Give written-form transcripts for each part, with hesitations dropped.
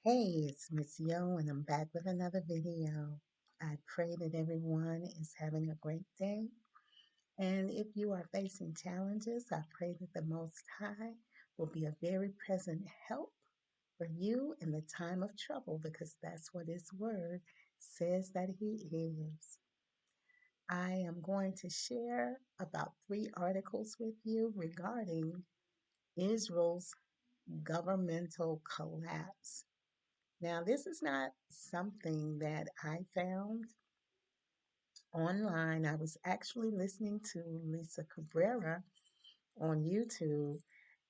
Hey, it's Miss Yo, and I'm back with another video. I pray that everyone is having a great day. And if you are facing challenges, I pray that the Most High will be a very present help for you in the time of trouble, because that's what His Word says that He is. I am going to share about 3 articles with you regarding Israel's governmental collapse. Now, this is not something that I found online. I was actually listening to Lisa Cabrera on YouTube,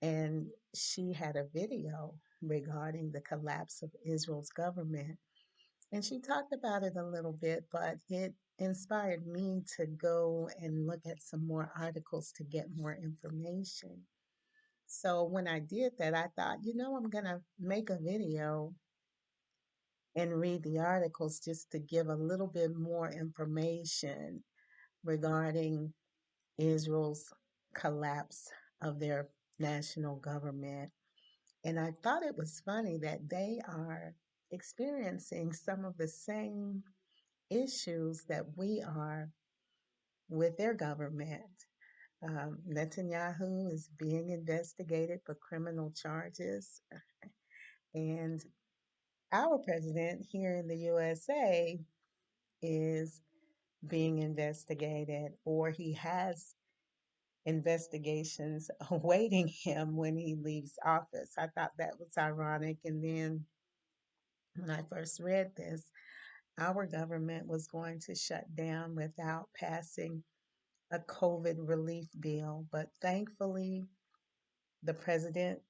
and she had a video regarding the collapse of Israel's government. And she talked about it a little bit, but it inspired me to go and look at some more articles to get more information. So when I did that, I thought, I'm going to make a video and read the articles just to give a little bit more information regarding Israel's collapse of their national government. And I thought it was funny that they are experiencing some of the same issues that we are with their government. Netanyahu is being investigated for criminal charges, and our president here in the USA is being investigated, or he has investigations awaiting him when he leaves office. I thought that was ironic. And then when I first read this, our government was going to shut down without passing a COVID relief bill. But thankfully, the president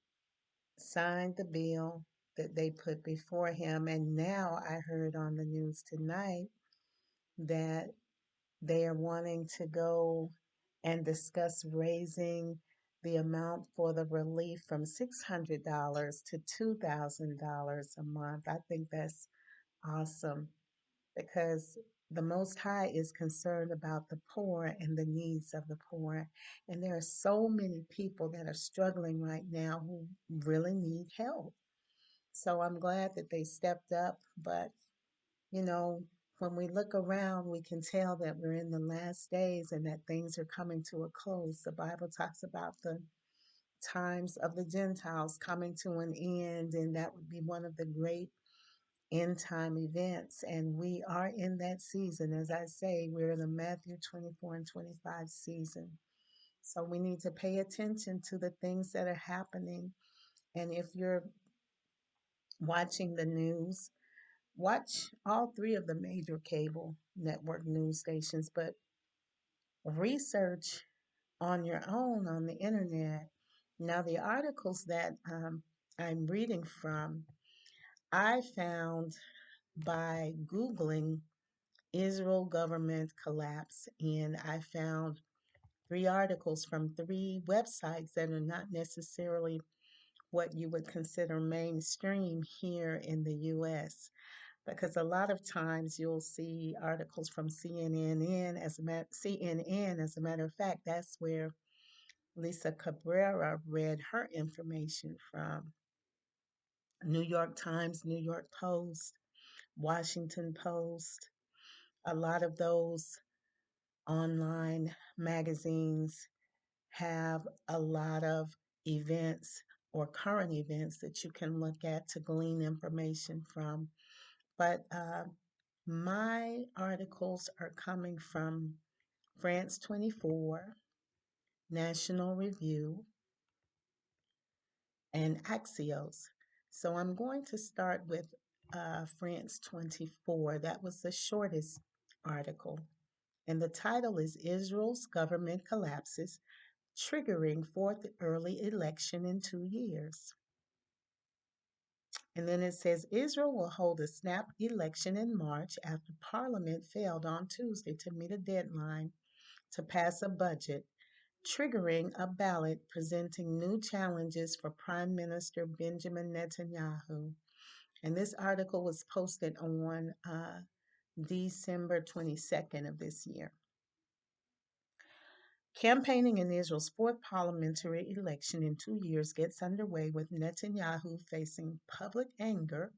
signed the bill that they put before him. And now I heard on the news tonight that they are wanting to go and discuss raising the amount for the relief from $600 to $2,000 a month. I think that's awesome, because the Most High is concerned about the poor and the needs of the poor. And there are so many people that are struggling right now who really need help. So I'm glad that they stepped up, but you know, when we look around, we can tell that we're in the last days and that things are coming to a close. The Bible talks about the times of the Gentiles coming to an end, and that would be one of the great end time events. And we are in that season. As I say, we're in the Matthew 24 and 25 season. So we need to pay attention to the things that are happening. And if you're watching the news, watch all 3 of the major cable network news stations, but research on your own on the internet. Now, the articles that I'm reading from, I found by Googling Israel government collapse, and I found 3 articles from 3 websites that are not necessarily what you would consider mainstream here in the US, because a lot of times you'll see articles from CNN. As a matter of fact, that's where Lisa Cabrera read her information from. New York Times, New York Post, Washington Post, a lot of those online magazines have a lot of events or current events that you can look at to glean information from. But my articles are coming from France 24, National Review, and Axios. So I'm going to start with France 24. That was the shortest article. And the title is Israel's Government Collapses, Triggering Fourth Early Election in 2 years. And then it says Israel will hold a snap election in March after Parliament failed on Tuesday to meet a deadline to pass a budget, triggering a ballot presenting new challenges for Prime Minister Benjamin Netanyahu. And this article was posted on December 22nd of this year. Campaigning in Israel's fourth parliamentary election in 2 years gets underway with Netanyahu facing public anger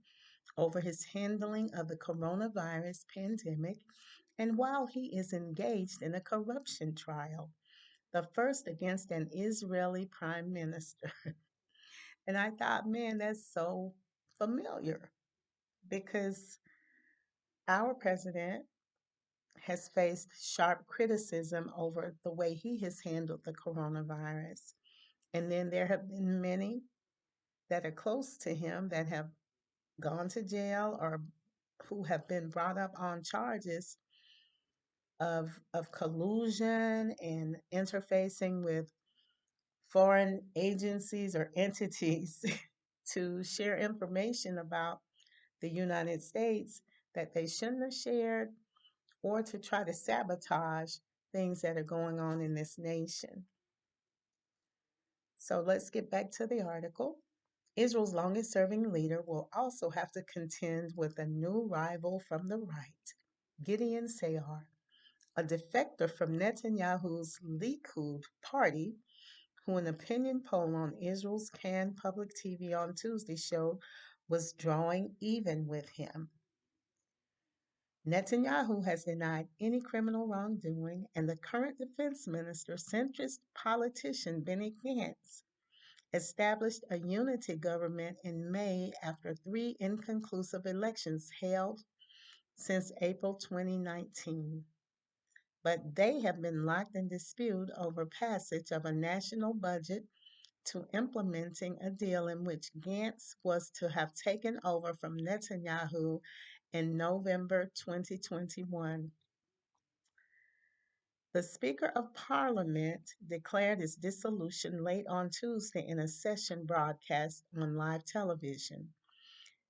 over his handling of the coronavirus pandemic and while he is engaged in a corruption trial, the first against an Israeli prime minister. And I thought, man, that's so familiar because our president has faced sharp criticism over the way he has handled the coronavirus. And then there have been many that are close to him that have gone to jail or who have been brought up on charges of collusion and interfacing with foreign agencies or entities to share information about the United States that they shouldn't have shared or to try to sabotage things that are going on in this nation. So let's get back to the article. Israel's longest serving leader will also have to contend with a new rival from the right, Gideon Sayar, a defector from Netanyahu's Likud party, who an opinion poll on Israel's Cannes public TV on Tuesday showed was drawing even with him. Netanyahu has denied any criminal wrongdoing, and the current defense minister, centrist politician Benny Gantz, established a unity government in May after three inconclusive elections held since April 2019. But they have been locked in dispute over passage of a national budget to implementing a deal in which Gantz was to have taken over from Netanyahu in November 2021. The Speaker of Parliament declared his dissolution late on Tuesday in a session broadcast on live television,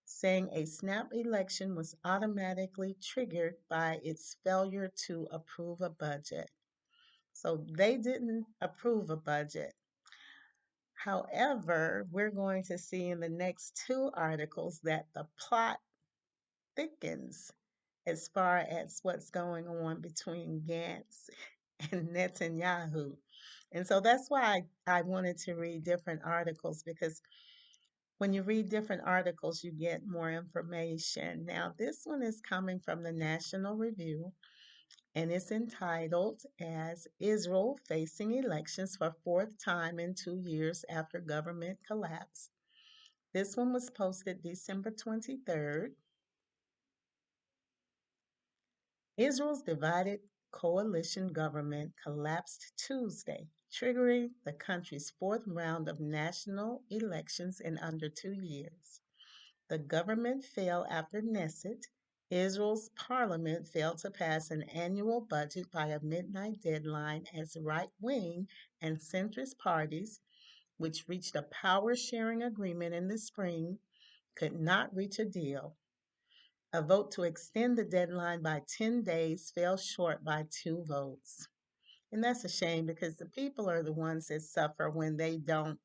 saying a snap election was automatically triggered by its failure to approve a budget. So they didn't approve a budget. However, we're going to see in the next two articles that the plot thickens as far as what's going on between Gantz and Netanyahu. And so that's why I wanted to read different articles because when you read different articles, you get more information. Now, this one is coming from the National Review and it's entitled as Israel Facing Elections for Fourth Time in 2 years After Government Collapse. This one was posted December 23rd. Israel's divided coalition government collapsed Tuesday, triggering the country's fourth round of national elections in under 2 years. The government fell after Knesset, Israel's parliament, failed to pass an annual budget by a midnight deadline as right wing and centrist parties, which reached a power sharing agreement in the spring, could not reach a deal. A vote to extend the deadline by 10 days fell short by two votes. And that's a shame because the people are the ones that suffer when they don't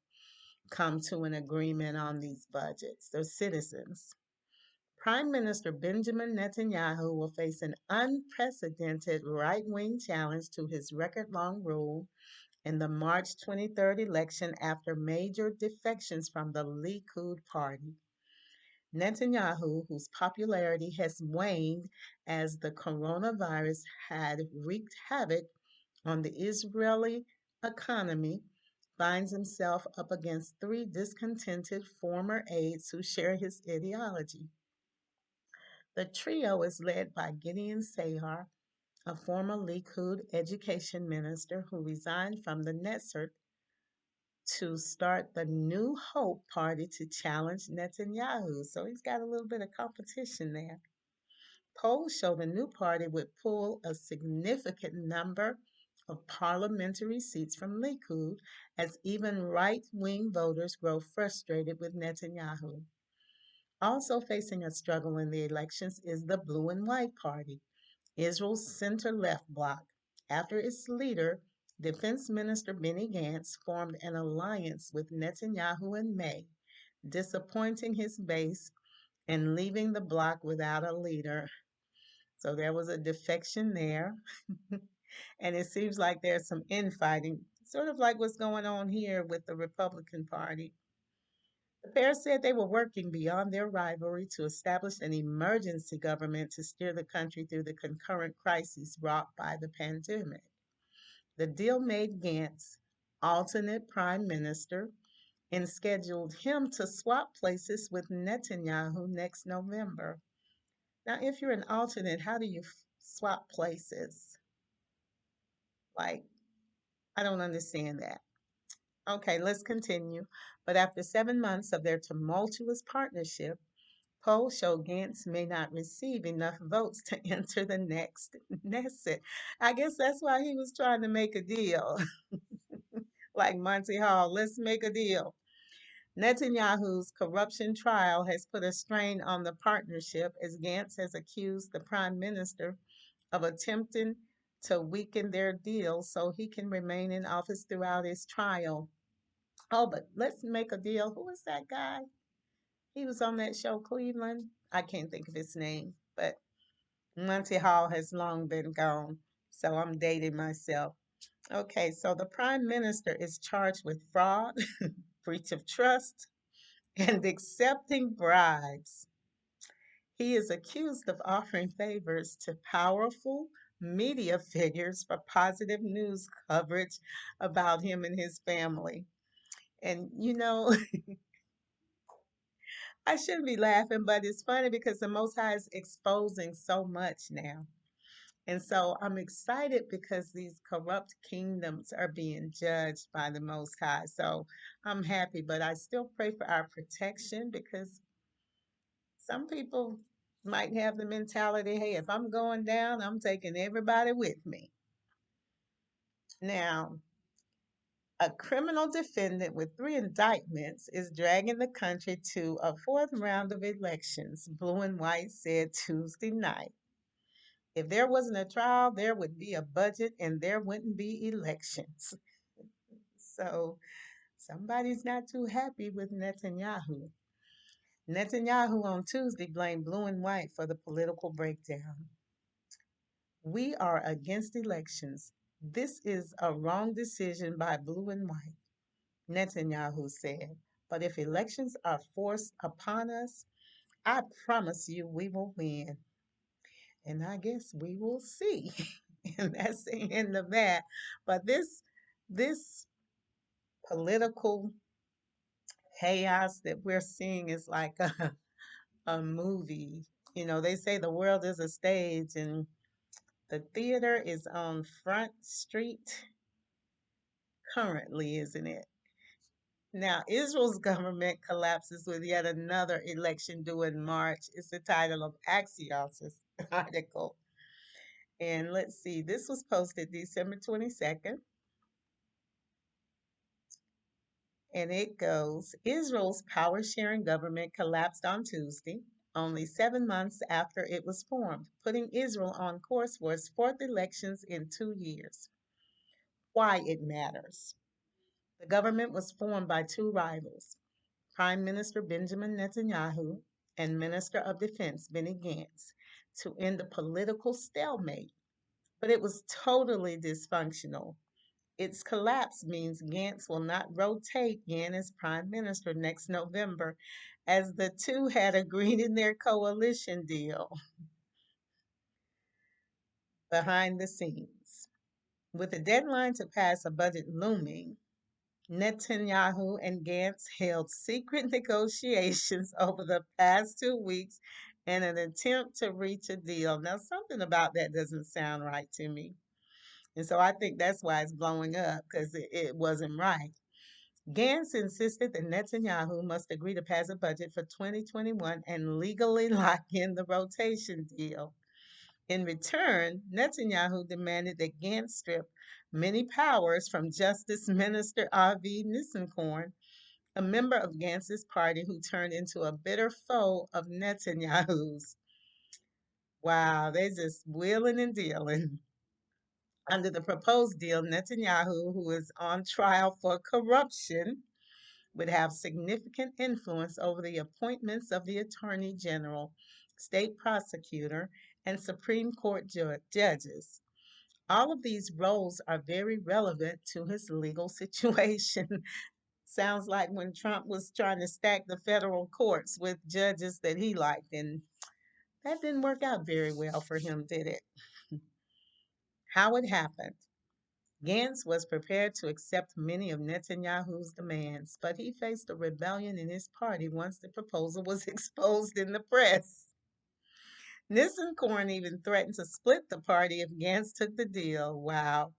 come to an agreement on these budgets. They're citizens. Prime Minister Benjamin Netanyahu will face an unprecedented right wing challenge to his record long rule in the March 23rd election after major defections from the Likud party. Netanyahu, whose popularity has waned as the coronavirus had wreaked havoc on the Israeli economy, finds himself up against three discontented former aides who share his ideology. The trio is led by Gideon Sayar, a former Likud education minister who resigned from the Knesset to start the New Hope party to challenge Netanyahu. So he's got a little bit of competition there. Polls show the new party would pull a significant number of parliamentary seats from Likud as even right wing voters grow frustrated with Netanyahu. Also facing a struggle in the elections is the Blue and White Party, Israel's center left bloc, after its leader, Defense Minister Benny Gantz, formed an alliance with Netanyahu in May, disappointing his base and leaving the bloc without a leader. So there was a defection there. And it seems like there's some infighting, sort of like what's going on here with the Republican Party. The pair said they were working beyond their rivalry to establish an emergency government to steer the country through the concurrent crises brought by the pandemic. The deal made Gantz alternate prime minister and scheduled him to swap places with Netanyahu next November. Now, if you're an alternate, how do you swap places? Like, I don't understand that. Okay, let's continue. But after 7 months of their tumultuous partnership, polls show Gantz may not receive enough votes to enter the next Knesset. I guess that's why he was trying to make a deal. Like Monty Hall, let's make a deal. Netanyahu's corruption trial has put a strain on the partnership as Gantz has accused the prime minister of attempting to weaken their deal so he can remain in office throughout his trial. Oh, but let's make a deal. Who is that guy? He was on that show, Cleveland. I can't think of his name, but Monty Hall has long been gone, so I'm dating myself. Okay, so the prime minister is charged with fraud, breach of trust, and accepting bribes. He is accused of offering favors to powerful media figures for positive news coverage about him and his family. And I shouldn't be laughing, but it's funny because the Most High is exposing so much now. And so I'm excited because these corrupt kingdoms are being judged by the Most High. So I'm happy, but I still pray for our protection because some people might have the mentality, hey, if I'm going down, I'm taking everybody with me. Now, a criminal defendant with three indictments is dragging the country to a fourth round of elections, Blue and White said Tuesday night. If there wasn't a trial, there would be a budget and there wouldn't be elections. So somebody's not too happy with Netanyahu. Netanyahu on Tuesday blamed Blue and White for the political breakdown. We are against elections. This is a wrong decision by Blue and White, Netanyahu said. But if elections are forced upon us, I promise you we will win. And I guess we will see. And that's the end of that. But this political chaos that we're seeing is like a movie. They say the world is a stage and the theater is on Front Street currently, isn't it? Now, Israel's government collapses with yet another election due in March. It's the title of Axios' article. And let's see, this was posted December 22nd. And it goes Israel's power sharing government collapsed on Tuesday, only 7 months after it was formed, putting Israel on course for its fourth elections in 2 years. Why it matters. The government was formed by two rivals, Prime Minister Benjamin Netanyahu and Minister of Defense Benny Gantz, to end the political stalemate. But it was totally dysfunctional. Its collapse means Gantz will not rotate in as prime minister next November, as the two had agreed in their coalition deal behind the scenes. With a deadline to pass a budget looming, Netanyahu and Gantz held secret negotiations over the past 2 weeks in an attempt to reach a deal. Now, something about that doesn't sound right to me. And so I think that's why it's blowing up because it wasn't right. Gantz insisted that Netanyahu must agree to pass a budget for 2021 and legally lock in the rotation deal. In return, Netanyahu demanded that Gantz strip many powers from Justice Minister Avi Nissenkorn, a member of Gantz's party who turned into a bitter foe of Netanyahu's. Wow, they just wheeling and dealing. Under the proposed deal, Netanyahu, who is on trial for corruption, would have significant influence over the appointments of the Attorney General, state prosecutor, and Supreme Court judges. All of these roles are very relevant to his legal situation. Sounds like when Trump was trying to stack the federal courts with judges that he liked, and that didn't work out very well for him, did it? How it happened. Gantz was prepared to accept many of Netanyahu's demands, but he faced a rebellion in his party once the proposal was exposed in the press. Nissenkorn even threatened to split the party if Gantz took the deal. Wow.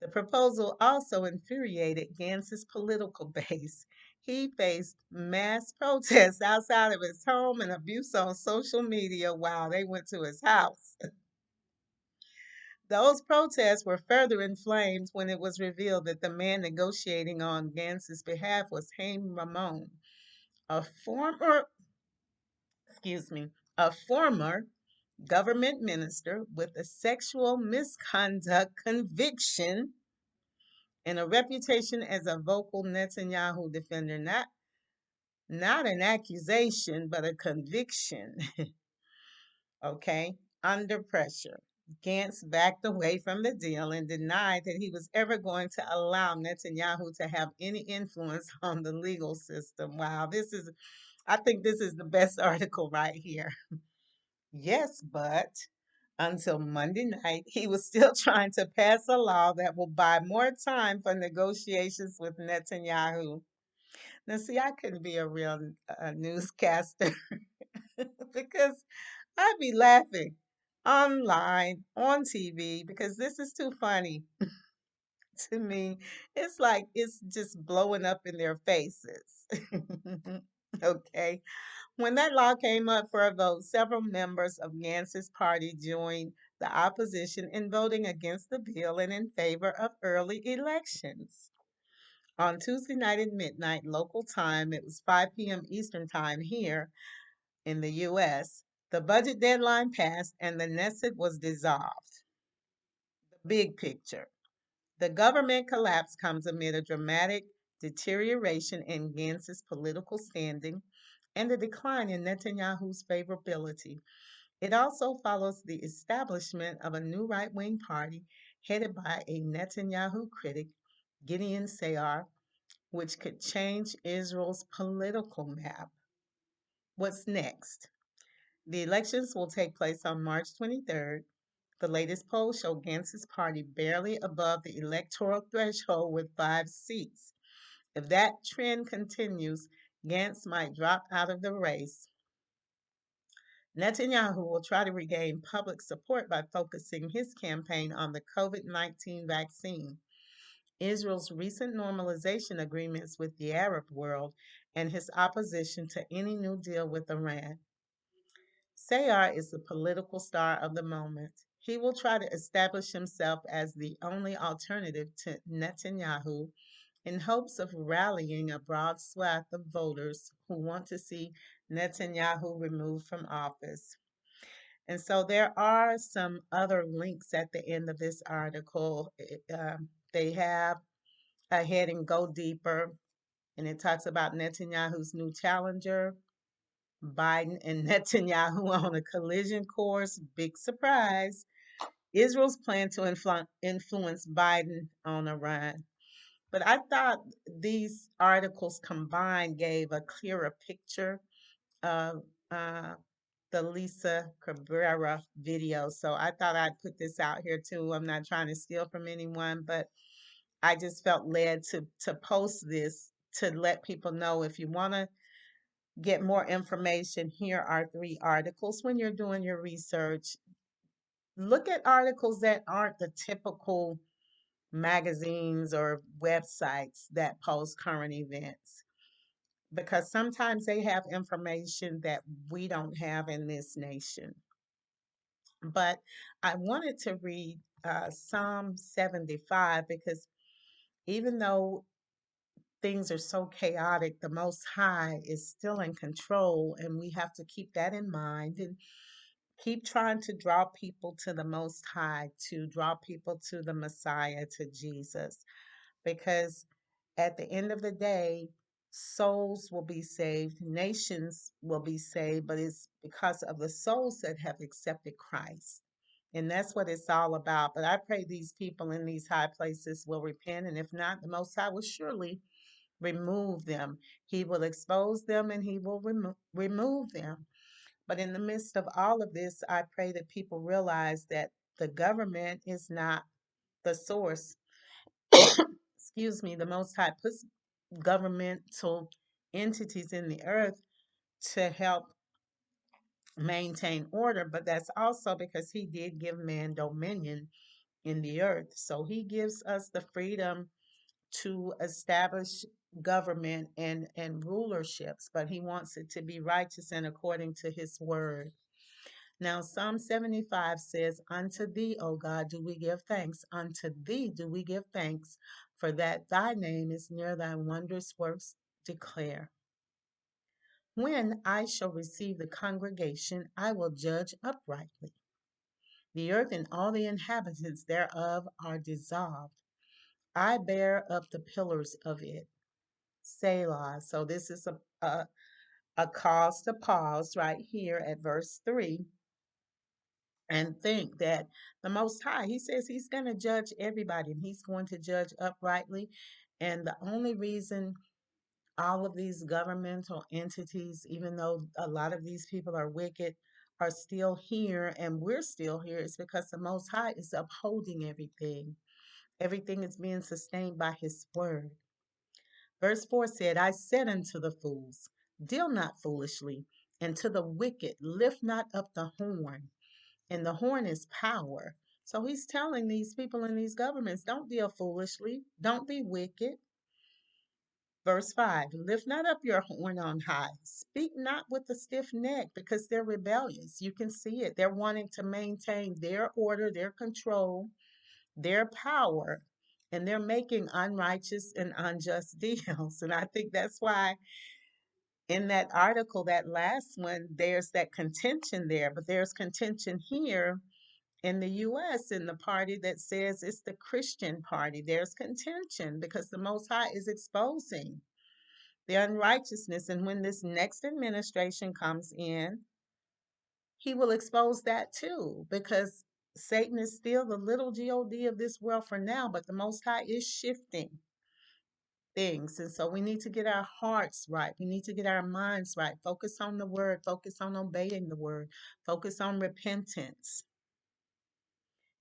The proposal also infuriated Gantz's political base. He faced mass protests outside of his home and abuse on social media while they went to his house. Those protests were further inflamed when it was revealed that the man negotiating on Gantz's behalf was Haim Ramon, a former, excuse me, a former government minister with a sexual misconduct conviction and a reputation as a vocal Netanyahu defender. Not an accusation, but a conviction. Okay, under pressure. Gantz backed away from the deal and denied that he was ever going to allow Netanyahu to have any influence on the legal system. Wow, I think this is the best article right here. Yes, but until Monday night, he was still trying to pass a law that will buy more time for negotiations with Netanyahu. Now, see, I couldn't be a real newscaster because I'd be laughing online, on TV, because this is too funny to me. It's like it's just blowing up in their faces. Okay. When that law came up for a vote, several members of Gantz's party joined the opposition in voting against the bill and in favor of early elections. On Tuesday night at midnight local time, it was 5 p.m. Eastern time here in the US, the budget deadline passed and the Knesset was dissolved. The big picture. The government collapse comes amid a dramatic deterioration in Gantz's political standing and a decline in Netanyahu's favorability. It also follows the establishment of a new right wing party headed by a Netanyahu critic, Gideon Sayar, which could change Israel's political map. What's next? The elections will take place on March 23rd. The latest polls show Gantz's party barely above the electoral threshold with 5 seats. If that trend continues, Gantz might drop out of the race. Netanyahu will try to regain public support by focusing his campaign on the COVID-19 vaccine, Israel's recent normalization agreements with the Arab world, and his opposition to any new deal with Iran. Sayar is the political star of the moment. He will try to establish himself as the only alternative to Netanyahu in hopes of rallying a broad swath of voters who want to see Netanyahu removed from office. And so there are some other links at the end of this article. They have a heading Go Deeper, and it talks about Netanyahu's new challenger, Biden and Netanyahu on a collision course. Big surprise. Israel's plan to influence Biden on Iran. But I thought these articles combined gave a clearer picture of the Lisa Cabrera video. So I thought I'd put this out here too. I'm not trying to steal from anyone, but I just felt led to post this to let people know if you want to get more information, here are 3 articles. When you're doing your research, look at articles that aren't the typical magazines or websites that post current events because sometimes they have information that we don't have in this nation. But I wanted to read Psalm 75 because even though things are so chaotic, the Most High is still in control, and we have to keep that in mind and keep trying to draw people to the Most High, to draw people to the Messiah, to Jesus, because at the end of the day, souls will be saved, nations will be saved, but it's because of the souls that have accepted Christ. And that's what it's all about. But I pray these people in these high places will repent. And if not, the Most High will surely remove them. He will expose them and he will remove them. But in the midst of all of this, I pray that people realize that the government is not the source. Excuse me, the Most High puts governmental entities in the earth to help maintain order, but that's also because He did give man dominion in the earth. So He gives us the freedom to establish government and rulerships, but He wants it to be righteous and according to His word. Now, Psalm 75 says, "Unto thee, O God, do we give thanks. Unto thee do we give thanks, for that thy name is near thy wondrous works declare. When I shall receive the congregation, I will judge uprightly. The earth and all the inhabitants thereof are dissolved. I bear up the pillars of it." Selah. So this is a cause to pause right here at verse 3 and think that the Most High, He says He's going to judge everybody and He's going to judge uprightly. And the only reason all of these governmental entities, even though a lot of these people are wicked, are still here and we're still here is because the Most High is upholding everything. Everything is being sustained by His word. Verse 4 said, "I said unto the fools, deal not foolishly, and to the wicked, lift not up the horn." And the horn is power. So he's telling these people in these governments, don't deal foolishly, don't be wicked. Verse 5, "Lift not up your horn on high. Speak not with a stiff neck," because they're rebellious. You can see it. They're wanting to maintain their order, their control, their power, and they're making unrighteous and unjust deals. And I think that's why in that article, that last one, there's that contention there, but there's contention here in the US in the party that says it's the Christian party. There's contention because the Most High is exposing the unrighteousness. And when this next administration comes in, He will expose that too because Satan is still the little God of this world for now, but the Most High is shifting things. And so we need to get our hearts right. We need to get our minds right. Focus on the word, focus on obeying the word, focus on repentance.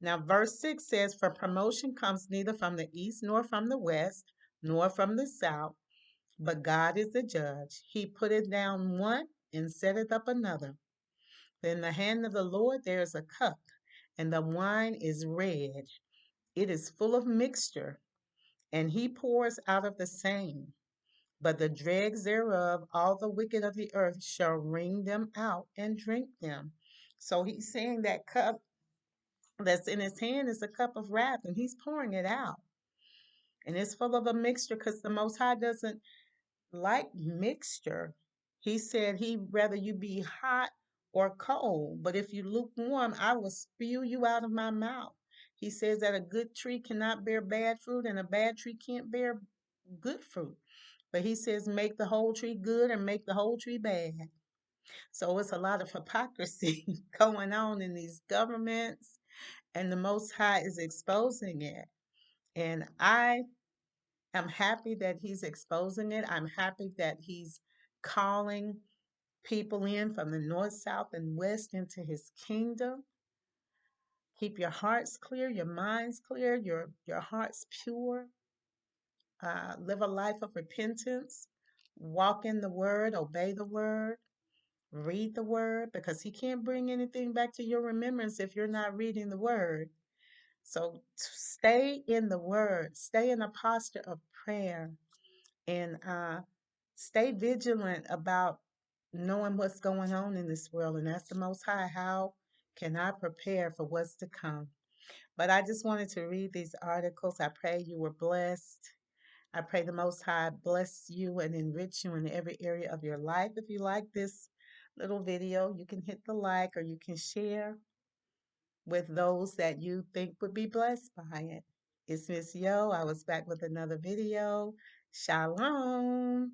Now, verse 6 says, "For promotion comes neither from the east, nor from the west, nor from the south, but God is the judge. He putteth down one and setteth up another. In the hand of the Lord there is a cup, and the wine is red. It is full of mixture, and He pours out of the same. But the dregs thereof, all the wicked of the earth, shall wring them out and drink them." So He's saying that cup that's in His hand is a cup of wrath, and He's pouring it out. And it's full of a mixture because the Most High doesn't like mixture. He said He'd rather you be hot or cold, but if you lukewarm, I will spew you out of my mouth. He says that a good tree cannot bear bad fruit, and a bad tree can't bear good fruit. But He says, make the whole tree good and make the whole tree bad. So it's a lot of hypocrisy going on in these governments, and the Most High is exposing it. And I'm happy that He's exposing it. I'm happy that He's calling people in from the north, south, and west into His kingdom. Keep your hearts clear, your minds clear, your hearts pure. Live a life of repentance. Walk in the word, obey the word, read the word, because He can't bring anything back to your remembrance if you're not reading the word. So stay in the word, stay in a posture of prayer, and stay vigilant about knowing what's going on in this world and ask the Most High, how can I prepare for what's to come? But I just wanted to read these articles. I pray you were blessed. I pray the Most High bless you and enrich you in every area of your life. If you like this little video, you can hit the like or you can share with those that you think would be blessed by it. It's Miss Yo. I was back with another video. Shalom.